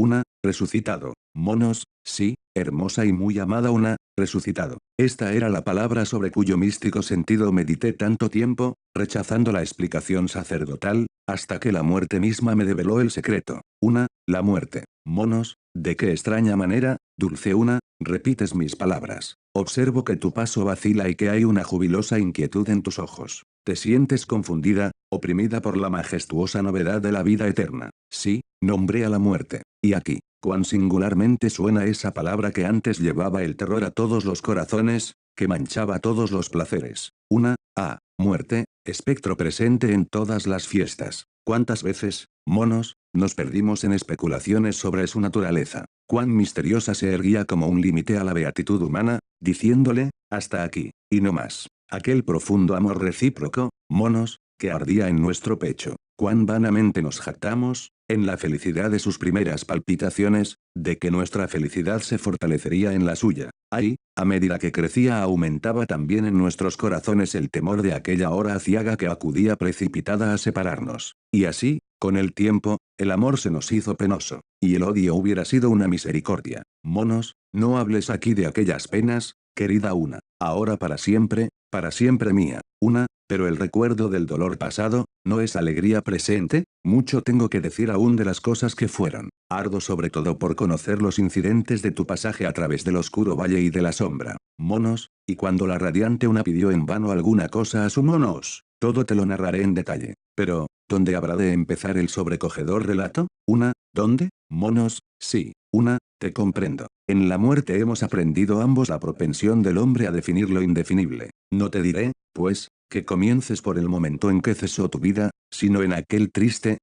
una, resucitado. Monos, sí, hermosa y muy amada una, resucitado. Esta era la palabra sobre cuyo místico sentido medité tanto tiempo, rechazando la explicación sacerdotal, hasta que la muerte misma me develó el secreto. Una, la muerte. Monos, ¿de qué extraña manera, dulce una, repites mis palabras? Observo que tu paso vacila y que hay una jubilosa inquietud en tus ojos. Te sientes confundida, oprimida por la majestuosa novedad de la vida eterna. Sí, nombré a la muerte. Y aquí, cuán singularmente suena esa palabra que antes llevaba el terror a todos los corazones, que manchaba todos los placeres. Una, muerte, espectro presente en todas las fiestas. ¿Cuántas veces, monos, nos perdimos en especulaciones sobre su naturaleza? Cuán misteriosa se erguía como un límite a la beatitud humana, diciéndole, hasta aquí, y no más. Aquel profundo amor recíproco, monos, que ardía en nuestro pecho. Cuán vanamente nos jactamos, en la felicidad de sus primeras palpitaciones, de que nuestra felicidad se fortalecería en la suya. Ay, a medida que crecía aumentaba también en nuestros corazones el temor de aquella hora aciaga que acudía precipitada a separarnos. Y así, con el tiempo, el amor se nos hizo penoso, y el odio hubiera sido una misericordia. Monos, no hables aquí de aquellas penas, querida una. Ahora para siempre mía. Una, pero el recuerdo del dolor pasado, ¿no es alegría presente? Mucho tengo que decir aún de las cosas que fueron. Ardo sobre todo por conocer los incidentes de tu pasaje a través del oscuro valle y de la sombra. Monos, y cuando la radiante una pidió en vano alguna cosa a su monos, todo te lo narraré en detalle. Pero, ¿dónde habrá de empezar el sobrecogedor relato? Una, ¿dónde? Monos, sí, una, te comprendo. En la muerte hemos aprendido ambos la propensión del hombre a definir lo indefinible. No te diré, pues, que comiences por el momento en que cesó tu vida, sino en aquel triste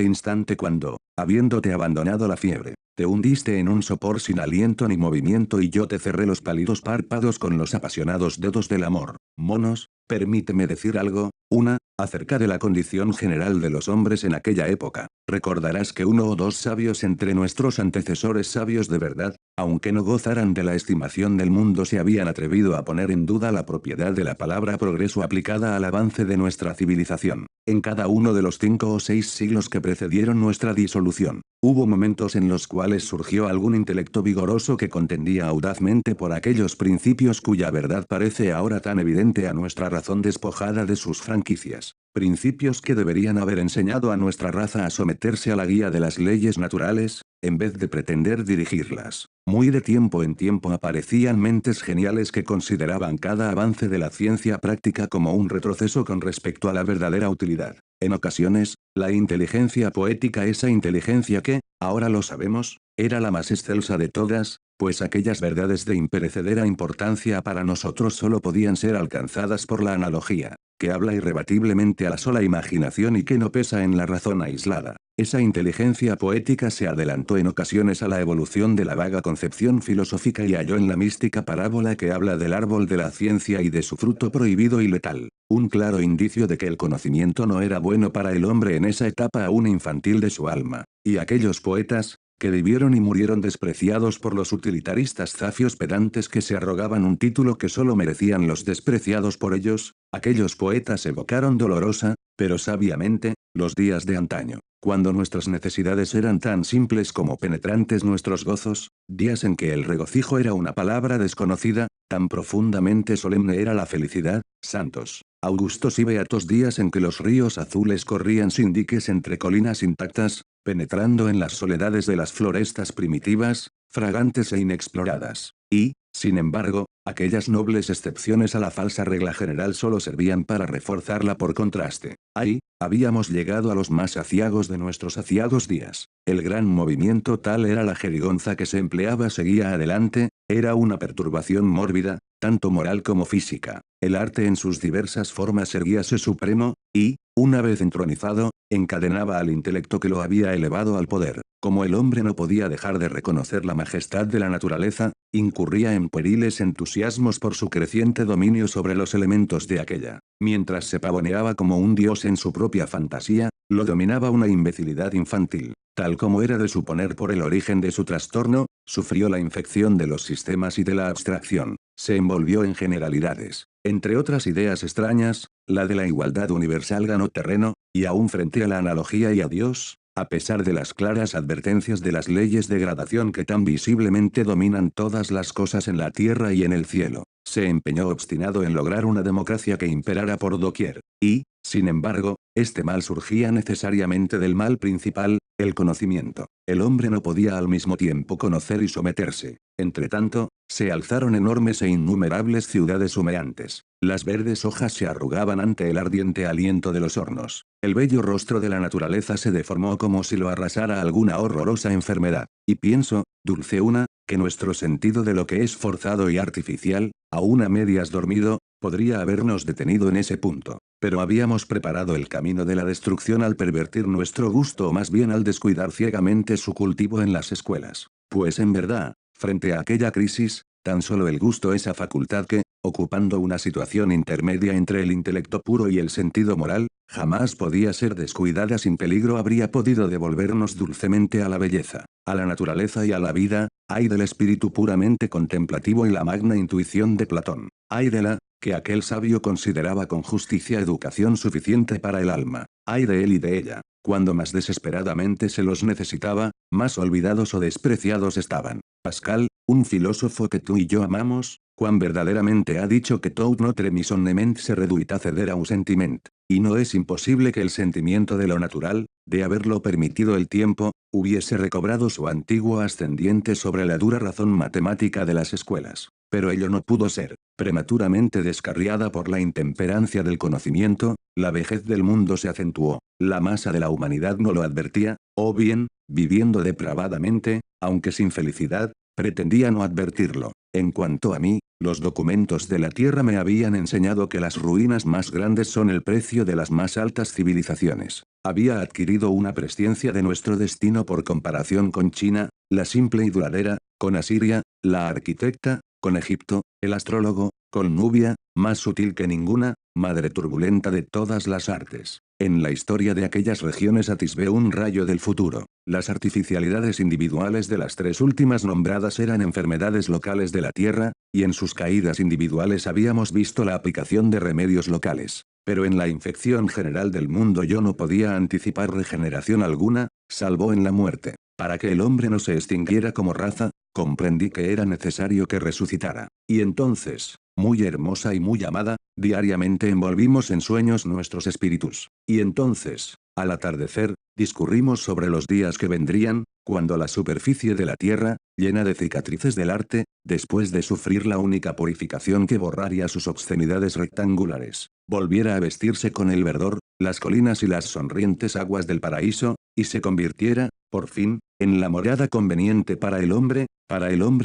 instante cuando, habiéndote abandonado la fiebre, te hundiste en un sopor sin aliento ni movimiento y yo te cerré los pálidos párpados con los apasionados dedos del amor. Monos, permíteme decir algo, una, acerca de la condición general de los hombres en aquella época. Recordarás que uno o dos sabios entre nuestros antecesores sabios de verdad, aunque no gozaran de la estimación del mundo, se habían atrevido a poner en duda la propiedad de la palabra progreso aplicada al avance de nuestra civilización. En cada uno de los 5 o 6 siglos que precedieron nuestra disolución, hubo momentos en los cuales surgió algún intelecto vigoroso que contendía audazmente por aquellos principios cuya verdad parece ahora tan evidente a nuestra razón despojada de sus franquicias. Principios que deberían haber enseñado a nuestra raza a someterse a la guía de las leyes naturales, en vez de pretender dirigirlas. Muy de tiempo en tiempo aparecían mentes geniales que consideraban cada avance de la ciencia práctica como un retroceso con respecto a la verdadera utilidad. En ocasiones, la inteligencia poética, esa inteligencia que, ahora lo sabemos, era la más excelsa de todas, pues aquellas verdades de imperecedera importancia para nosotros solo podían ser alcanzadas por la analogía, que habla irrebatiblemente a la sola imaginación y que no pesa en la razón aislada. Esa inteligencia poética se adelantó en ocasiones a la evolución de la vaga concepción filosófica y halló en la mística parábola que habla del árbol de la ciencia y de su fruto prohibido y letal, un claro indicio de que el conocimiento no era bueno para el hombre en esa etapa aún infantil de su alma. Y aquellos poetas, que vivieron y murieron despreciados por los utilitaristas zafios pedantes que se arrogaban un título que solo merecían los despreciados por ellos, aquellos poetas evocaron dolorosa, pero sabiamente, los días de antaño, cuando nuestras necesidades eran tan simples como penetrantes nuestros gozos, días en que el regocijo era una palabra desconocida, tan profundamente solemne era la felicidad, santos, augustos y beatos días en que los ríos azules corrían sin diques entre colinas intactas, penetrando en las soledades de las florestas primitivas, fragantes e inexploradas. Y, sin embargo, aquellas nobles excepciones a la falsa regla general solo servían para reforzarla por contraste. Ahí, habíamos llegado a los más aciagos de nuestros aciagos días. El gran movimiento, tal era la jerigonza que se empleaba, seguía adelante, era una perturbación mórbida, tanto moral como física. El arte en sus diversas formas erguíase supremo, y, una vez entronizado, encadenaba al intelecto que lo había elevado al poder. Como el hombre no podía dejar de reconocer la majestad de la naturaleza, incurría en pueriles entusiasmos por su creciente dominio sobre los elementos de aquella. Mientras se pavoneaba como un dios en su propia fantasía, lo dominaba una imbecilidad infantil. Tal como era de suponer por el origen de su trastorno, sufrió la infección de los sistemas y de la abstracción. Se envolvió en generalidades. Entre otras ideas extrañas, la de la igualdad universal ganó terreno, y aún frente a la analogía y a Dios, A pesar de las claras advertencias de las leyes de gradación que tan visiblemente dominan todas las cosas en la tierra y en el cielo, se empeñó obstinado en lograr una democracia que imperara por doquier. Y, sin embargo, este mal surgía necesariamente del mal principal, el conocimiento. El hombre no podía al mismo tiempo conocer y someterse. Entretanto, se alzaron enormes e innumerables ciudades humeantes. Las verdes hojas se arrugaban ante el ardiente aliento de los hornos. El bello rostro de la naturaleza se deformó como si lo arrasara alguna horrorosa enfermedad. Y pienso, dulce una, que nuestro sentido de lo que es forzado y artificial, aún a medias dormido, podría habernos detenido en ese punto. Pero habíamos preparado el camino de la destrucción al pervertir nuestro gusto o más bien al descuidar ciegamente su cultivo en las escuelas. Pues en verdad, frente a aquella crisis, tan solo el gusto, esa facultad que, ocupando una situación intermedia entre el intelecto puro y el sentido moral, jamás podía ser descuidada sin peligro, habría podido devolvernos dulcemente a la belleza, a la naturaleza y a la vida. Ay del espíritu puramente contemplativo y la magna intuición de Platón. Ay de la, que aquel sabio consideraba con justicia educación suficiente para el alma. Ay de él y de ella. Cuando más desesperadamente se los necesitaba, más olvidados o despreciados estaban. Pascal, un filósofo que tú y yo amamos, cuán verdaderamente ha dicho que tout notre misonnement se reduit a ceder a un sentiment. Y no es imposible que el sentimiento de lo natural, de haberlo permitido el tiempo, hubiese recobrado su antiguo ascendiente sobre la dura razón matemática de las escuelas. Pero ello no pudo ser. Prematuramente descarriada por la intemperancia del conocimiento, la vejez del mundo se acentuó. La masa de la humanidad no lo advertía, o bien, viviendo depravadamente, aunque sin felicidad, pretendía no advertirlo. En cuanto a mí, los documentos de la Tierra me habían enseñado que las ruinas más grandes son el precio de las más altas civilizaciones. Había adquirido una presciencia de nuestro destino por comparación con China, la simple y duradera, con Asiria, la arquitecta, con Egipto, el astrólogo, con Nubia, más sutil que ninguna, madre turbulenta de todas las artes. En la historia de aquellas regiones atisbé un rayo del futuro. Las artificialidades individuales de las tres últimas nombradas eran enfermedades locales de la Tierra, y en sus caídas individuales habíamos visto la aplicación de remedios locales. Pero en la infección general del mundo yo no podía anticipar regeneración alguna, salvo en la muerte. Para que el hombre no se extinguiera como raza, comprendí que era necesario que resucitara. Y entonces, muy hermosa y muy amada, diariamente envolvimos en sueños nuestros espíritus. Y entonces, al atardecer, discurrimos sobre los días que vendrían, cuando la superficie de la tierra, llena de cicatrices del arte, después de sufrir la única purificación que borraría sus obscenidades rectangulares, volviera a vestirse con el verdor, las colinas y las sonrientes aguas del paraíso, y se convirtiera, por fin, en la morada conveniente para el hombre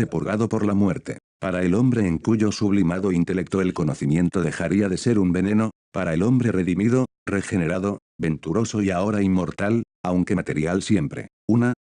purgado por la muerte, para el hombre en cuyo sublimado intelecto el conocimiento dejaría de ser un veneno, para el hombre redimido, regenerado, venturoso y ahora inmortal, aunque material siempre.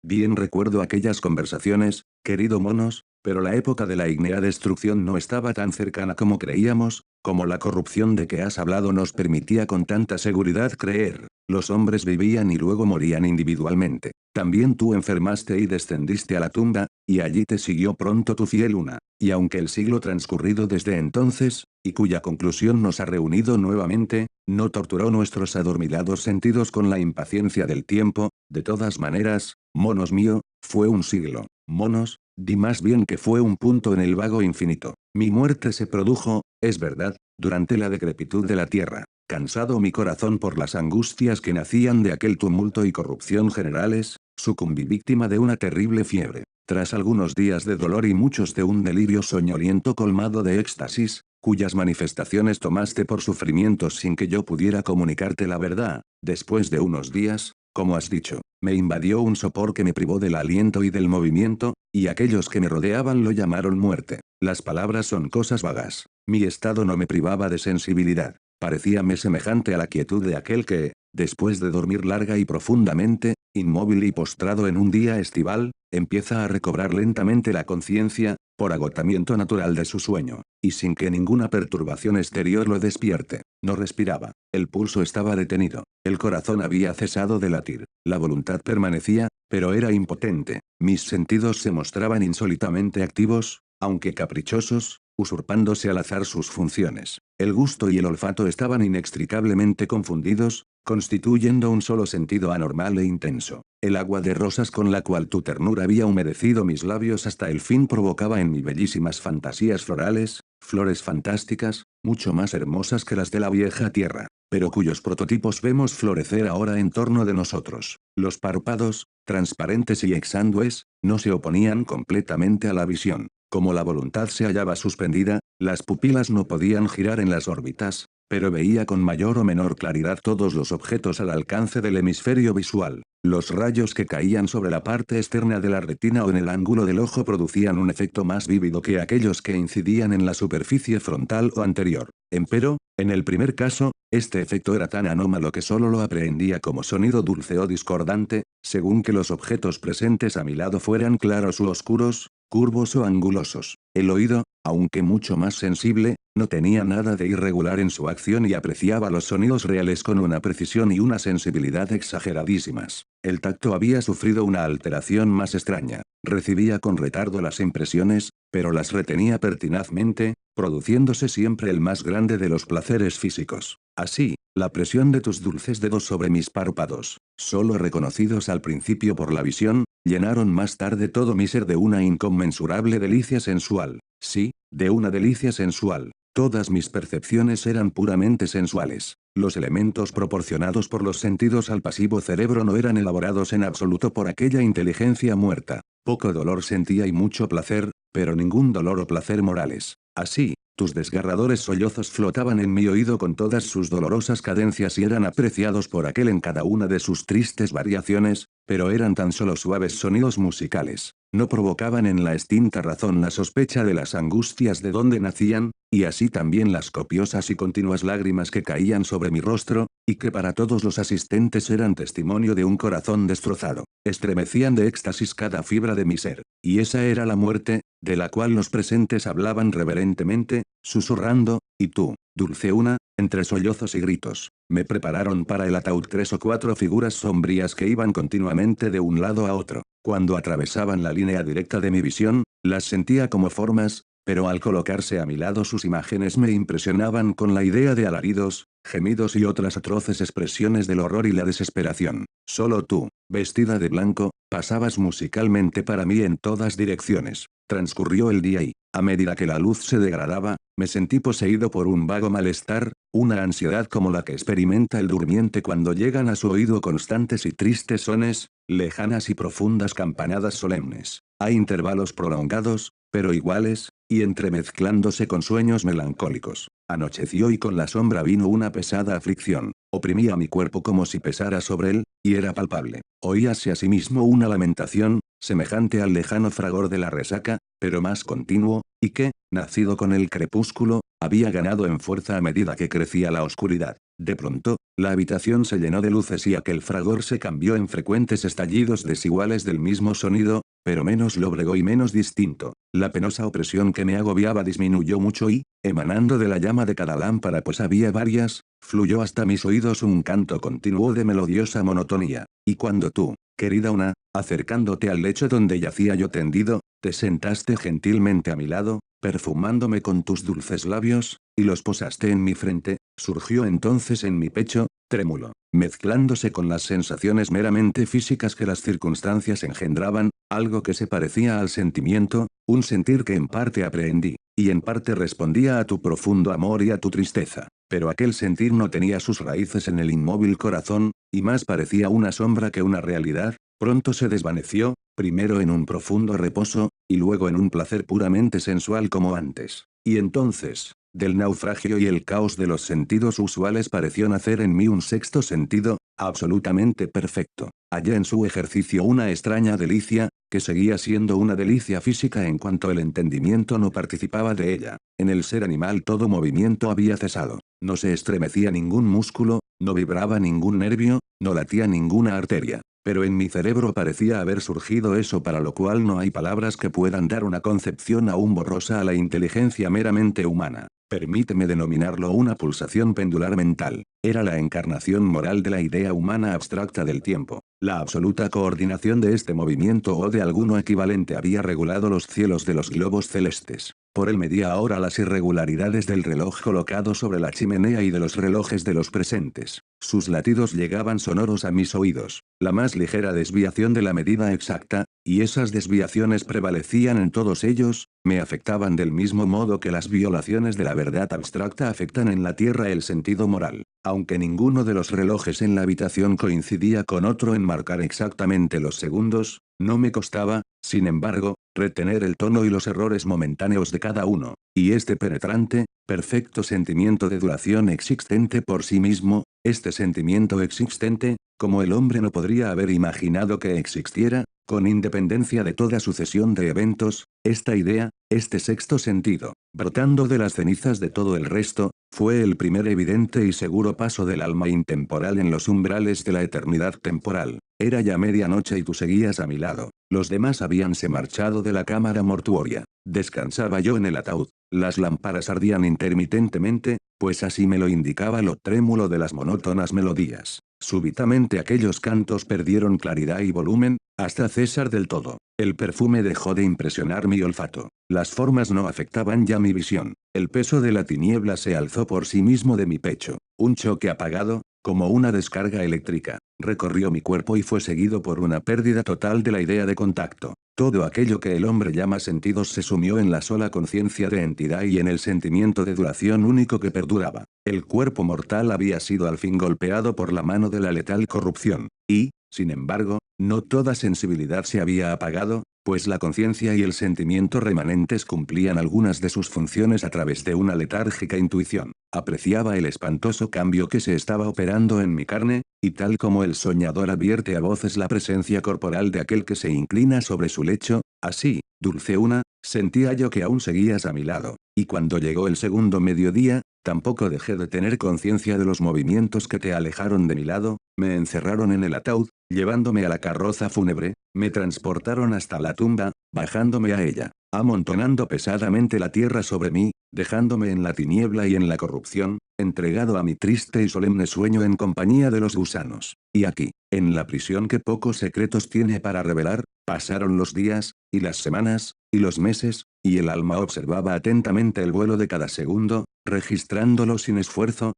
Bien recuerdo aquellas conversaciones, querido Monos, pero la época de la ígnea destrucción no estaba tan cercana como creíamos, como la corrupción de que has hablado nos permitía con tanta seguridad creer. Los hombres vivían y luego morían individualmente. También tú enfermaste y descendiste a la tumba, y allí te siguió pronto tu fiel Una. Y aunque el siglo transcurrido desde entonces, y cuya conclusión nos ha reunido nuevamente, no torturó nuestros adormilados sentidos con la impaciencia del tiempo, de todas maneras, Monos mío, fue un siglo. Monos, di más bien que fue un punto en el vago infinito. Mi muerte se produjo, es verdad, durante la decrepitud de la tierra. Cansado mi corazón por las angustias que nacían de aquel tumulto y corrupción generales, sucumbí víctima de una terrible fiebre. Tras algunos días de dolor y muchos de un delirio soñoliento colmado de éxtasis, cuyas manifestaciones tomaste por sufrimientos sin que yo pudiera comunicarte la verdad, después de unos días, como has dicho, me invadió un sopor que me privó del aliento y del movimiento, y aquellos que me rodeaban lo llamaron muerte. Las palabras son cosas vagas. Mi estado no me privaba de sensibilidad. Parecíame semejante a la quietud de aquel que, después de dormir larga y profundamente, inmóvil y postrado en un día estival, empieza a recobrar lentamente la conciencia, por agotamiento natural de su sueño, y sin que ninguna perturbación exterior lo despierte. No respiraba, el pulso estaba detenido, el corazón había cesado de latir, la voluntad permanecía, pero era impotente, mis sentidos se mostraban insólitamente activos, aunque caprichosos, usurpándose al azar sus funciones. El gusto y el olfato estaban inextricablemente confundidos, constituyendo un solo sentido anormal e intenso. El agua de rosas con la cual tu ternura había humedecido mis labios hasta el fin provocaba en mí bellísimas fantasías florales, flores fantásticas, mucho más hermosas que las de la vieja tierra, pero cuyos prototipos vemos florecer ahora en torno de nosotros. Los párpados, transparentes y exangües, no se oponían completamente a la visión. Como la voluntad se hallaba suspendida, las pupilas no podían girar en las órbitas, pero veía con mayor o menor claridad todos los objetos al alcance del hemisferio visual. Los rayos que caían sobre la parte externa de la retina o en el ángulo del ojo producían un efecto más vívido que aquellos que incidían en la superficie frontal o anterior. Empero, en el primer caso, este efecto era tan anómalo que solo lo aprehendía como sonido dulce o discordante, según que los objetos presentes a mi lado fueran claros u oscuros, curvos o angulosos. El oído, aunque mucho más sensible, no tenía nada de irregular en su acción y apreciaba los sonidos reales con una precisión y una sensibilidad exageradísimas. El tacto había sufrido una alteración más extraña. Recibía con retardo las impresiones, pero las retenía pertinazmente, produciéndose siempre el más grande de los placeres físicos. Así, la presión de tus dulces dedos sobre mis párpados, solo reconocidos al principio por la visión, llenaron más tarde todo mi ser de una inconmensurable delicia sensual. Sí, de una delicia sensual. Todas mis percepciones eran puramente sensuales. Los elementos proporcionados por los sentidos al pasivo cerebro no eran elaborados en absoluto por aquella inteligencia muerta. Poco dolor sentía y mucho placer, pero ningún dolor o placer morales. Así, tus desgarradores sollozos flotaban en mi oído con todas sus dolorosas cadencias y eran apreciados por aquel en cada una de sus tristes variaciones, pero eran tan solo suaves sonidos musicales. No provocaban en la extinta razón la sospecha de las angustias de donde nacían, y así también las copiosas y continuas lágrimas que caían sobre mi rostro, y que para todos los asistentes eran testimonio de un corazón destrozado. Estremecían de éxtasis cada fibra de mi ser. Y esa era la muerte, de la cual los presentes hablaban reverentemente, susurrando, y tú, dulce una, entre sollozos y gritos, me prepararon para el ataúd 3 o 4 figuras sombrías que iban continuamente de un lado a otro. Cuando atravesaban la línea directa de mi visión, las sentía como formas, pero al colocarse a mi lado sus imágenes me impresionaban con la idea de alaridos, gemidos y otras atroces expresiones del horror y la desesperación. Solo tú, vestida de blanco, pasabas musicalmente para mí en todas direcciones. Transcurrió el día y, a medida que la luz se degradaba, me sentí poseído por un vago malestar, una ansiedad como la que experimenta el durmiente cuando llegan a su oído constantes y tristes sones, lejanas y profundas campanadas solemnes, a intervalos prolongados, pero iguales, y entremezclándose con sueños melancólicos. Anocheció y con la sombra vino una pesada aflicción. Oprimía mi cuerpo como si pesara sobre él, y era palpable. Oíase asimismo una lamentación, semejante al lejano fragor de la resaca, pero más continuo, y que, nacido con el crepúsculo, había ganado en fuerza a medida que crecía la oscuridad. De pronto, la habitación se llenó de luces y aquel fragor se cambió en frecuentes estallidos desiguales del mismo sonido, pero menos lóbrego y menos distinto. La penosa opresión que me agobiaba disminuyó mucho y, emanando de la llama de cada lámpara pues había varias, fluyó hasta mis oídos un canto continuo de melodiosa monotonía. Y cuando tú, querida una, acercándote al lecho donde yacía yo tendido, te sentaste gentilmente a mi lado, perfumándome con tus dulces labios, y los posaste en mi frente, surgió entonces en mi pecho, trémulo, mezclándose con las sensaciones meramente físicas que las circunstancias engendraban, algo que se parecía al sentimiento, un sentir que en parte aprehendí, y en parte respondía a tu profundo amor y a tu tristeza. Pero aquel sentir no tenía sus raíces en el inmóvil corazón, y más parecía una sombra que una realidad, pronto se desvaneció, primero en un profundo reposo, y luego en un placer puramente sensual como antes. Y entonces, del naufragio y el caos de los sentidos usuales pareció nacer en mí un sexto sentido, absolutamente perfecto. Hallé en su ejercicio una extraña delicia, que seguía siendo una delicia física en cuanto el entendimiento no participaba de ella. En el ser animal todo movimiento había cesado. No se estremecía ningún músculo, no vibraba ningún nervio, no latía ninguna arteria. Pero en mi cerebro parecía haber surgido eso para lo cual no hay palabras que puedan dar una concepción aún borrosa a la inteligencia meramente humana. Permíteme denominarlo una pulsación pendular mental. Era la encarnación moral de la idea humana abstracta del tiempo. La absoluta coordinación de este movimiento o de alguno equivalente había regulado los cielos de los globos celestes. Por él medía ahora las irregularidades del reloj colocado sobre la chimenea y de los relojes de los presentes. Sus latidos llegaban sonoros a mis oídos. La más ligera desviación de la medida exacta, y esas desviaciones prevalecían en todos ellos, me afectaban del mismo modo que las violaciones de la verdad abstracta afectan en la Tierra el sentido moral. Aunque ninguno de los relojes en la habitación coincidía con otro en marcar exactamente los segundos, no me costaba, sin embargo, retener el tono y los errores momentáneos de cada uno, y este penetrante, perfecto sentimiento de duración existente por sí mismo, este sentimiento existente, como el hombre no podría haber imaginado que existiera, con independencia de toda sucesión de eventos, esta idea, este sexto sentido, brotando de las cenizas de todo el resto, fue el primer evidente y seguro paso del alma intemporal en los umbrales de la eternidad temporal. Era ya medianoche y tú seguías a mi lado. Los demás habíanse marchado de la cámara mortuoria. Descansaba yo en el ataúd. Las lámparas ardían intermitentemente, pues así me lo indicaba lo trémulo de las monótonas melodías. Súbitamente aquellos cantos perdieron claridad y volumen, hasta cesar del todo. El perfume dejó de impresionar mi olfato. Las formas no afectaban ya mi visión. El peso de la tiniebla se alzó por sí mismo de mi pecho. Un choque apagado, como una descarga eléctrica, recorrió mi cuerpo y fue seguido por una pérdida total de la idea de contacto. Todo aquello que el hombre llama sentidos se sumió en la sola conciencia de entidad y en el sentimiento de duración único que perduraba. El cuerpo mortal había sido al fin golpeado por la mano de la letal corrupción, y, sin embargo, no toda sensibilidad se había apagado, pues la conciencia y el sentimiento remanentes cumplían algunas de sus funciones a través de una letárgica intuición. Apreciaba el espantoso cambio que se estaba operando en mi carne, y tal como el soñador advierte a voces la presencia corporal de aquel que se inclina sobre su lecho, así, dulce una, sentía yo que aún seguías a mi lado, y cuando llegó el segundo mediodía, tampoco dejé de tener conciencia de los movimientos que te alejaron de mi lado, me encerraron en el ataúd, llevándome a la carroza fúnebre, me transportaron hasta la tumba, bajándome a ella, amontonando pesadamente la tierra sobre mí, dejándome en la tiniebla y en la corrupción, entregado a mi triste y solemne sueño en compañía de los gusanos. Y aquí, en la prisión que pocos secretos tiene para revelar, pasaron los días, y las semanas, y los meses, y el alma observaba atentamente el vuelo de cada segundo, registrándolo sin esfuerzo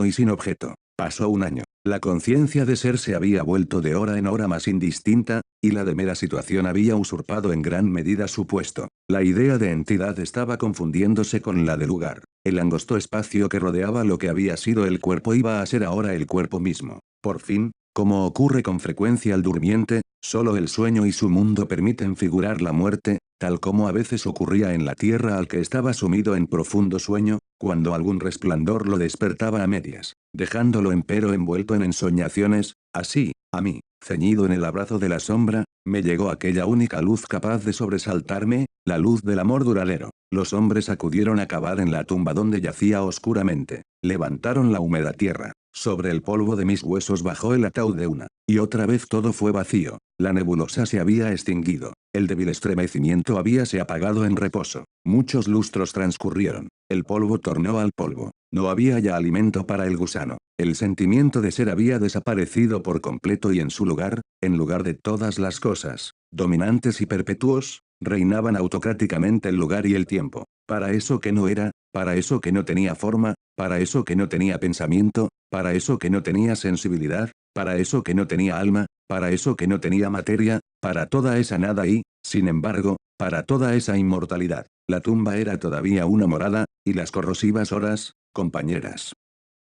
y sin objeto. Pasó un año. La conciencia de ser se había vuelto de hora en hora más indistinta, y la de mera situación había usurpado en gran medida su puesto. La idea de entidad estaba confundiéndose con la de lugar. El angosto espacio que rodeaba lo que había sido el cuerpo iba a ser ahora el cuerpo mismo. Por fin, como ocurre con frecuencia al durmiente, solo el sueño y su mundo permiten figurar la muerte, tal como a veces ocurría en la tierra al que estaba sumido en profundo sueño, cuando algún resplandor lo despertaba a medias, dejándolo empero envuelto en ensoñaciones, así, a mí, ceñido en el abrazo de la sombra, me llegó aquella única luz capaz de sobresaltarme, la luz del amor duradero. Los hombres acudieron a cavar en la tumba donde yacía oscuramente, levantaron la húmeda tierra. Sobre el polvo de mis huesos bajó el ataúd de una, y otra vez todo fue vacío, la nebulosa se había extinguido, el débil estremecimiento habíase apagado en reposo, muchos lustros transcurrieron, el polvo tornó al polvo, no había ya alimento para el gusano, el sentimiento de ser había desaparecido por completo y en lugar de todas las cosas, dominantes y perpetuos, reinaban autocráticamente el lugar y el tiempo, para eso que no era, para eso que no tenía forma, para eso que no tenía pensamiento, para eso que no tenía sensibilidad, para eso que no tenía alma, para eso que no tenía materia, para toda esa nada y, sin embargo, para toda esa inmortalidad. La tumba era todavía una morada, y las corrosivas horas, compañeras,